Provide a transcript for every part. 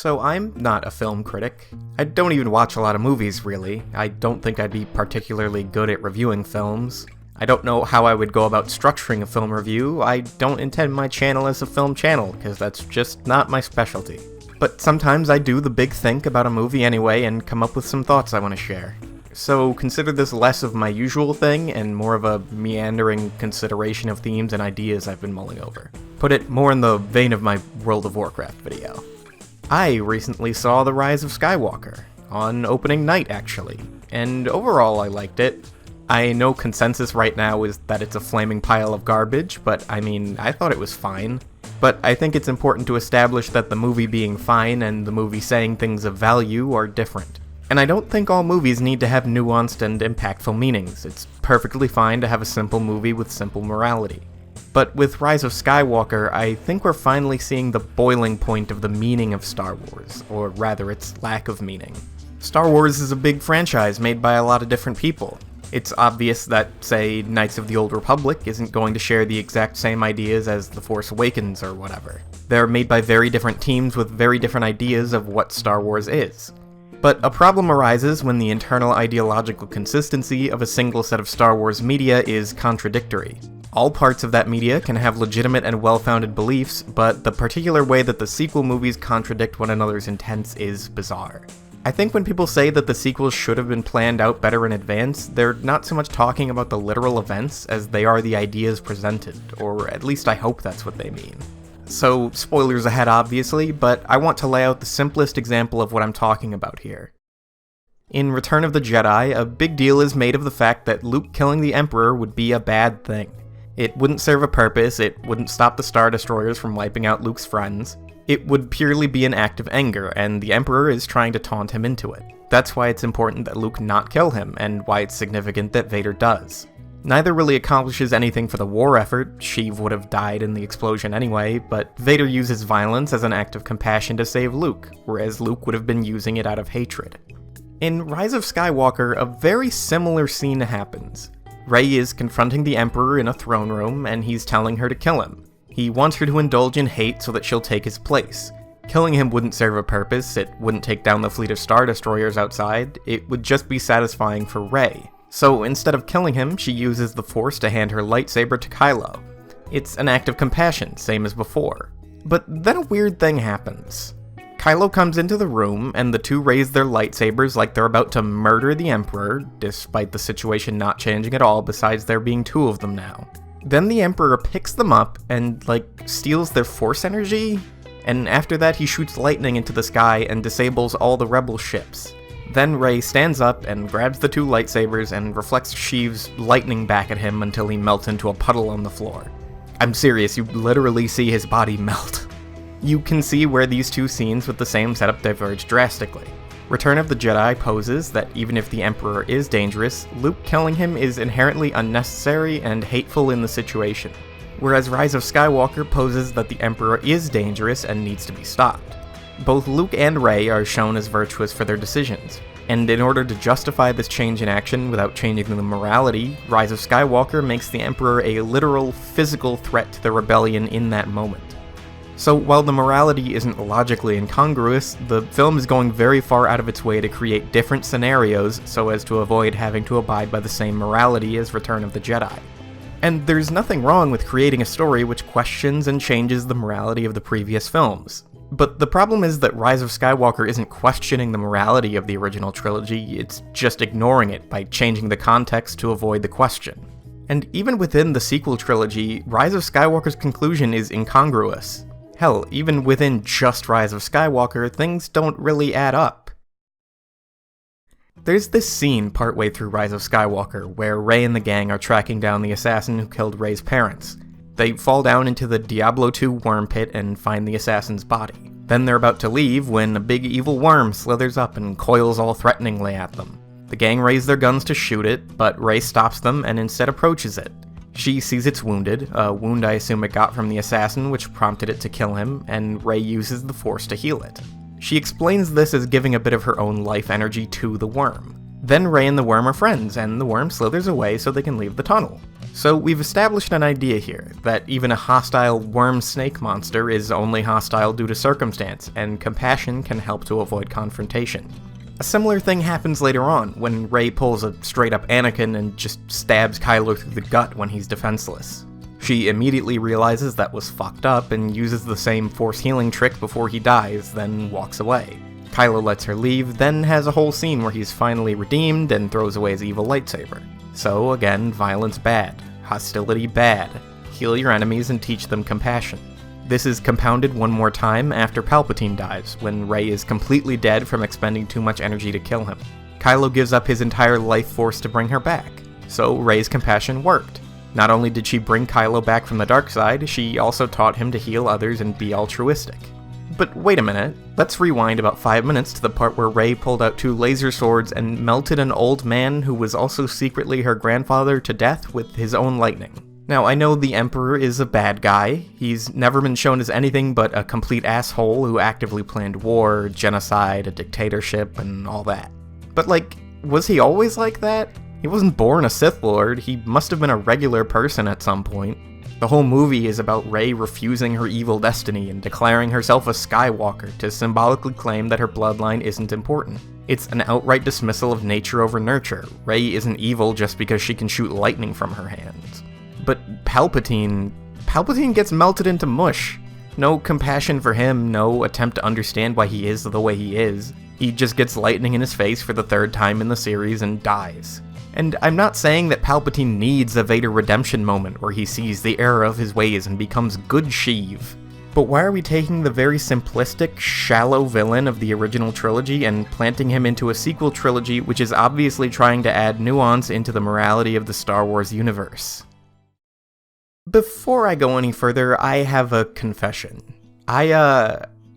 So I'm not a film critic. I don't even watch a lot of movies, really. I don't think I'd be particularly good at reviewing films. I don't know how I would go about structuring a film review. I don't intend my channel as a film channel, because that's just not my specialty. But sometimes I do the big think about a movie anyway and come up with some thoughts I want to share. So consider this less of my usual thing and more of a meandering consideration of themes and ideas I've been mulling over. Put it more in the vein of my World of Warcraft video. I recently saw The Rise of Skywalker, on opening night actually, and overall I liked it. I know consensus right now is that it's a flaming pile of garbage, but I thought it was fine. But I think it's important to establish that the movie being fine and the movie saying things of value are different. And I don't think all movies need to have nuanced and impactful meanings. It's perfectly fine to have a simple movie with simple morality. But with Rise of Skywalker, I think we're finally seeing the boiling point of the meaning of Star Wars, or rather its lack of meaning. Star Wars is a big franchise made by a lot of different people. It's obvious that, say, Knights of the Old Republic isn't going to share the exact same ideas as The Force Awakens or whatever. They're made by very different teams with very different ideas of what Star Wars is. But a problem arises when the internal ideological consistency of a single set of Star Wars media is contradictory. All parts of that media can have legitimate and well-founded beliefs, but the particular way that the sequel movies contradict one another's intents is bizarre. I think when people say that the sequels should have been planned out better in advance, they're not so much talking about the literal events as they are the ideas presented, or at least I hope that's what they mean. So, spoilers ahead obviously, but I want to lay out the simplest example of what I'm talking about here. In Return of the Jedi, a big deal is made of the fact that Luke killing the Emperor would be a bad thing. It wouldn't serve a purpose, it wouldn't stop the Star Destroyers from wiping out Luke's friends. It would purely be an act of anger, and the Emperor is trying to taunt him into it. That's why it's important that Luke not kill him, and why it's significant that Vader does. Neither really accomplishes anything for the war effort. Sheev would have died in the explosion anyway, but Vader uses violence as an act of compassion to save Luke, whereas Luke would have been using it out of hatred. In Rise of Skywalker, a very similar scene happens. Rey is confronting the Emperor in a throne room, and he's telling her to kill him. He wants her to indulge in hate so that she'll take his place. Killing him wouldn't serve a purpose, it wouldn't take down the fleet of Star Destroyers outside, it would just be satisfying for Rey. So instead of killing him, she uses the Force to hand her lightsaber to Kylo. It's an act of compassion, same as before. But then a weird thing happens. Kylo comes into the room, and the two raise their lightsabers like they're about to murder the Emperor, despite the situation not changing at all besides there being two of them now. Then the Emperor picks them up and, steals their Force energy? And after that he shoots lightning into the sky and disables all the rebel ships. Then Rey stands up and grabs the two lightsabers and reflects Sheev's lightning back at him until he melts into a puddle on the floor. I'm serious, you literally see his body melt. You can see where these two scenes with the same setup diverge drastically. Return of the Jedi poses that even if the Emperor is dangerous, Luke killing him is inherently unnecessary and hateful in the situation, whereas Rise of Skywalker poses that the Emperor is dangerous and needs to be stopped. Both Luke and Rey are shown as virtuous for their decisions, and in order to justify this change in action without changing the morality, Rise of Skywalker makes the Emperor a literal, physical threat to the rebellion in that moment. So while the morality isn't logically incongruous, the film is going very far out of its way to create different scenarios so as to avoid having to abide by the same morality as Return of the Jedi. And there's nothing wrong with creating a story which questions and changes the morality of the previous films. But the problem is that Rise of Skywalker isn't questioning the morality of the original trilogy, it's just ignoring it by changing the context to avoid the question. And even within the sequel trilogy, Rise of Skywalker's conclusion is incongruous. Hell, even within just Rise of Skywalker, things don't really add up. There's this scene partway through Rise of Skywalker where Rey and the gang are tracking down the assassin who killed Rey's parents. They fall down into the Diablo 2 worm pit and find the assassin's body. Then they're about to leave when a big evil worm slithers up and coils all threateningly at them. The gang raise their guns to shoot it, but Rey stops them and instead approaches it. She sees it's wounded, a wound I assume it got from the assassin which prompted it to kill him, and Rey uses the Force to heal it. She explains this as giving a bit of her own life energy to the worm. Then Rey and the worm are friends, and the worm slithers away so they can leave the tunnel. So we've established an idea here, that even a hostile worm-snake monster is only hostile due to circumstance, and compassion can help to avoid confrontation. A similar thing happens later on, when Rey pulls a straight-up Anakin and just stabs Kylo through the gut when he's defenseless. She immediately realizes that was fucked up and uses the same force healing trick before he dies, then walks away. Kylo lets her leave, then has a whole scene where he's finally redeemed and throws away his evil lightsaber. So again, violence bad, hostility bad. Heal your enemies and teach them compassion. This is compounded one more time after Palpatine dies, when Rey is completely dead from expending too much energy to kill him. Kylo gives up his entire life force to bring her back, so Rey's compassion worked. Not only did she bring Kylo back from the dark side, she also taught him to heal others and be altruistic. But wait a minute, let's rewind about 5 minutes to the part where Rey pulled out 2 laser swords and melted an old man who was also secretly her grandfather to death with his own lightning. Now, I know the Emperor is a bad guy. He's never been shown as anything but a complete asshole who actively planned war, genocide, a dictatorship, and all that. But was he always like that? He wasn't born a Sith Lord, he must have been a regular person at some point. The whole movie is about Rey refusing her evil destiny and declaring herself a Skywalker to symbolically claim that her bloodline isn't important. It's an outright dismissal of nature over nurture. Rey isn't evil just because she can shoot lightning from her hands. But Palpatine gets melted into mush. No compassion for him, no attempt to understand why he is the way he is. He just gets lightning in his face for the 3rd time in the series and dies. And I'm not saying that Palpatine needs a Vader redemption moment where he sees the error of his ways and becomes good Sheev. But why are we taking the very simplistic, shallow villain of the original trilogy and planting him into a sequel trilogy which is obviously trying to add nuance into the morality of the Star Wars universe? Before I go any further, I have a confession. I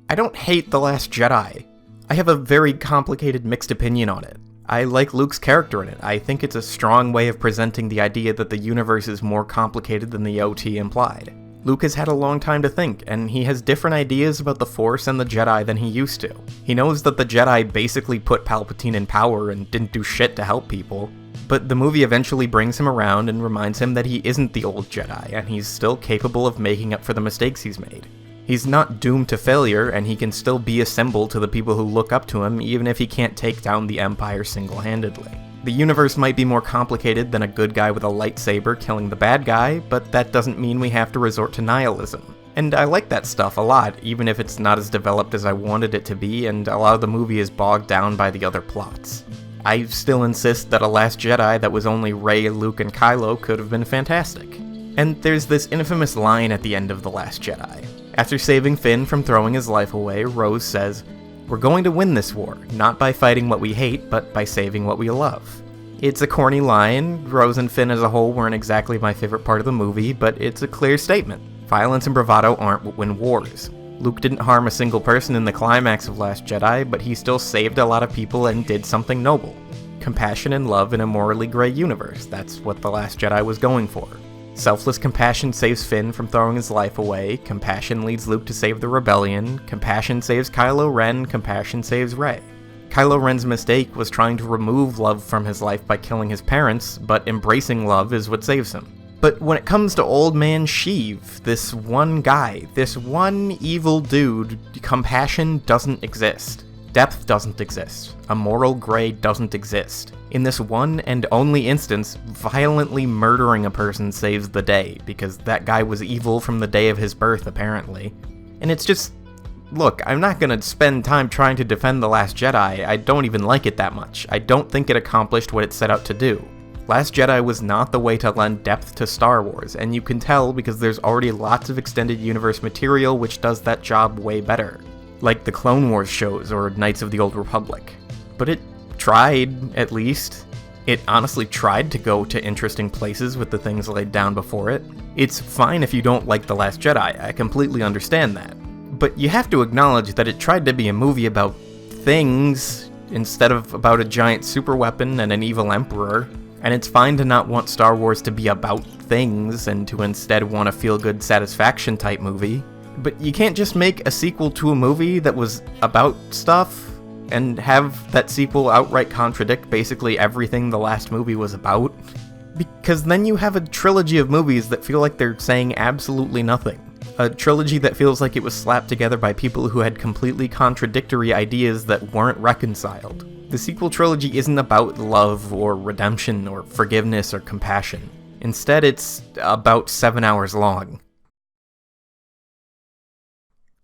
don't hate The Last Jedi. I have a very complicated mixed opinion on it. I like Luke's character in it. I think it's a strong way of presenting the idea that the universe is more complicated than the OT implied. Luke has had a long time to think, and he has different ideas about the Force and the Jedi than he used to. He knows that the Jedi basically put Palpatine in power and didn't do shit to help people, but the movie eventually brings him around and reminds him that he isn't the old Jedi, and he's still capable of making up for the mistakes he's made. He's not doomed to failure, and he can still be a symbol to the people who look up to him, even if he can't take down the Empire single-handedly. The universe might be more complicated than a good guy with a lightsaber killing the bad guy, but that doesn't mean we have to resort to nihilism. And I like that stuff a lot, even if it's not as developed as I wanted it to be, and a lot of the movie is bogged down by the other plots. I still insist that a Last Jedi that was only Rey, Luke, and Kylo could have been fantastic. And there's this infamous line at the end of The Last Jedi. After saving Finn from throwing his life away, Rose says, "We're going to win this war, not by fighting what we hate, but by saving what we love." It's a corny line. Rose and Finn as a whole weren't exactly my favorite part of the movie, but it's a clear statement. Violence and bravado aren't what win wars. Luke didn't harm a single person in the climax of Last Jedi, but he still saved a lot of people and did something noble. Compassion and love in a morally gray universe, that's what The Last Jedi was going for. Selfless compassion saves Finn from throwing his life away, compassion leads Luke to save the rebellion, compassion saves Kylo Ren, compassion saves Rey. Kylo Ren's mistake was trying to remove love from his life by killing his parents, but embracing love is what saves him. But when it comes to Old Man Sheev, this one guy, this one evil dude, compassion doesn't exist. Depth doesn't exist. A moral gray doesn't exist. In this one and only instance, violently murdering a person saves the day, because that guy was evil from the day of his birth, apparently. And it's just... Look, I'm not gonna spend time trying to defend The Last Jedi. I don't even like it that much. I don't think it accomplished what it set out to do. Last Jedi was not the way to lend depth to Star Wars, and you can tell because there's already lots of extended universe material which does that job way better. Like the Clone Wars shows or Knights of the Old Republic. But it tried, at least. It honestly tried to go to interesting places with the things laid down before it. It's fine if you don't like The Last Jedi, I completely understand that. But you have to acknowledge that it tried to be a movie about things instead of about a giant superweapon and an evil emperor. And it's fine to not want Star Wars to be about things and to instead want a feel-good satisfaction type movie. But you can't just make a sequel to a movie that was about stuff and have that sequel outright contradict basically everything the last movie was about. Because then you have a trilogy of movies that feel like they're saying absolutely nothing. A trilogy that feels like it was slapped together by people who had completely contradictory ideas that weren't reconciled. The sequel trilogy isn't about love or redemption or forgiveness or compassion. Instead, it's about 7 hours long.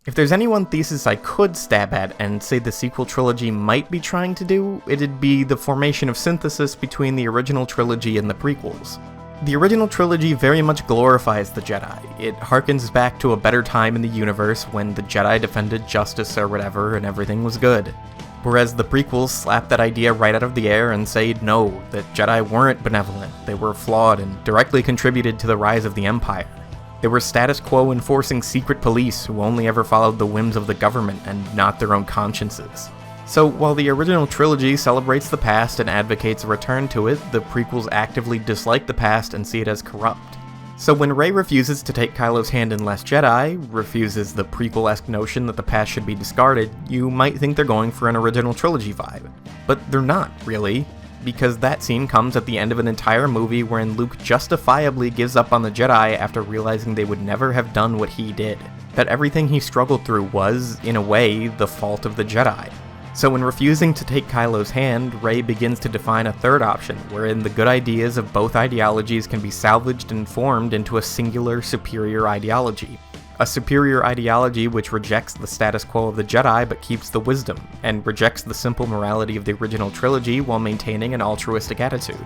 If there's any one thesis I could stab at and say the sequel trilogy might be trying to do, it'd be the formation of synthesis between the original trilogy and the prequels. The original trilogy very much glorifies the Jedi. It harkens back to a better time in the universe when the Jedi defended justice or whatever and everything was good. Whereas the prequels slap that idea right out of the air and say no, that Jedi weren't benevolent, they were flawed and directly contributed to the rise of the Empire. They were status quo enforcing secret police who only ever followed the whims of the government and not their own consciences. So while the original trilogy celebrates the past and advocates a return to it, the prequels actively dislike the past and see it as corrupt. So when Rey refuses to take Kylo's hand in Last Jedi, refuses the prequel-esque notion that the past should be discarded, you might think they're going for an original trilogy vibe. But they're not, really. Because that scene comes at the end of an entire movie wherein Luke justifiably gives up on the Jedi after realizing they would never have done what he did. That everything he struggled through was, in a way, the fault of the Jedi. So in refusing to take Kylo's hand, Rey begins to define a third option, wherein the good ideas of both ideologies can be salvaged and formed into a singular, superior ideology. A superior ideology which rejects the status quo of the Jedi but keeps the wisdom, and rejects the simple morality of the original trilogy while maintaining an altruistic attitude.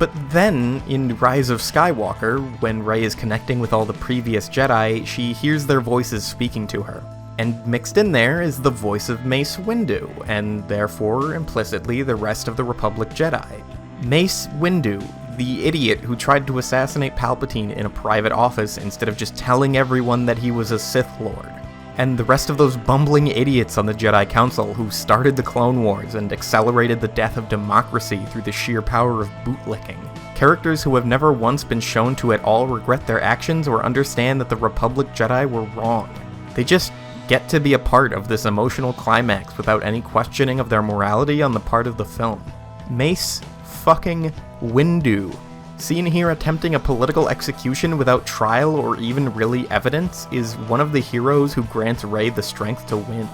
But then, in Rise of Skywalker, when Rey is connecting with all the previous Jedi, she hears their voices speaking to her. And mixed in there is the voice of Mace Windu, and therefore, implicitly, the rest of the Republic Jedi. Mace Windu, the idiot who tried to assassinate Palpatine in a private office instead of just telling everyone that he was a Sith Lord. And the rest of those bumbling idiots on the Jedi Council who started the Clone Wars and accelerated the death of democracy through the sheer power of bootlicking. Characters who have never once been shown to at all regret their actions or understand that the Republic Jedi were wrong. They just get to be a part of this emotional climax without any questioning of their morality on the part of the film. Mace fucking Windu, seen here attempting a political execution without trial or even really evidence, is one of the heroes who grants Rey the strength to win.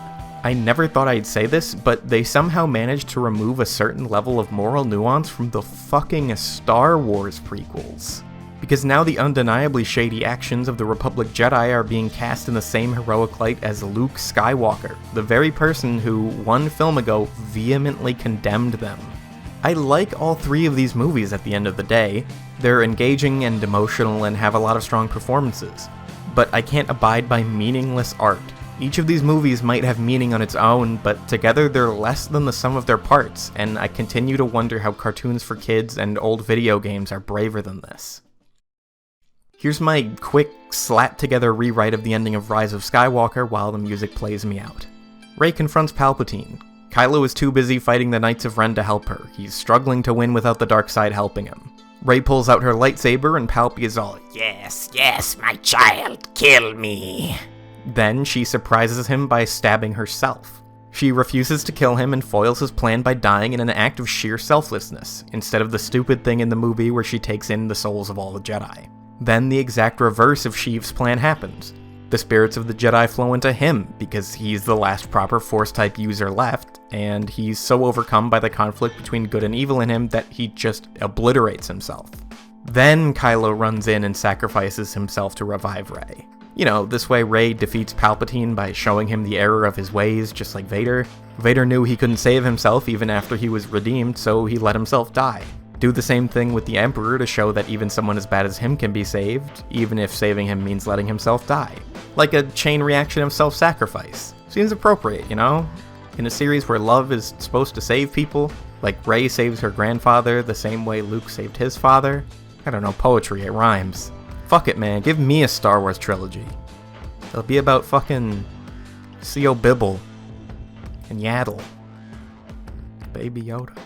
I never thought I'd say this, but they somehow managed to remove a certain level of moral nuance from the fucking Star Wars prequels. Because now the undeniably shady actions of the Republic Jedi are being cast in the same heroic light as Luke Skywalker, the very person who, one film ago, vehemently condemned them. I like all three of these movies at the end of the day. They're engaging and emotional and have a lot of strong performances. But I can't abide by meaningless art. Each of these movies might have meaning on its own, but together they're less than the sum of their parts, and I continue to wonder how cartoons for kids and old video games are braver than this. Here's my quick, slapped-together rewrite of the ending of Rise of Skywalker while the music plays me out. Rey confronts Palpatine. Kylo is too busy fighting the Knights of Ren to help her. He's struggling to win without the dark side helping him. Rey pulls out her lightsaber and Palpy is all, "Yes, yes, my child, kill me." Then she surprises him by stabbing herself. She refuses to kill him and foils his plan by dying in an act of sheer selflessness, instead of the stupid thing in the movie where she takes in the souls of all the Jedi. Then the exact reverse of Sheev's plan happens. The spirits of the Jedi flow into him, because he's the last proper Force-type user left, and he's so overcome by the conflict between good and evil in him that he just obliterates himself. Then Kylo runs in and sacrifices himself to revive Rey. You know, this way Rey defeats Palpatine by showing him the error of his ways, just like Vader. Vader knew he couldn't save himself even after he was redeemed, so he let himself die. Do the same thing with the Emperor to show that even someone as bad as him can be saved, even if saving him means letting himself die. Like a chain reaction of self-sacrifice. Seems appropriate, you know? In a series where love is supposed to save people, like Rey saves her grandfather the same way Luke saved his father. I don't know, poetry, it rhymes. Fuck it, man, give me a Star Wars trilogy. It'll be about fucking C.O. Bibble and Yaddle. Baby Yoda.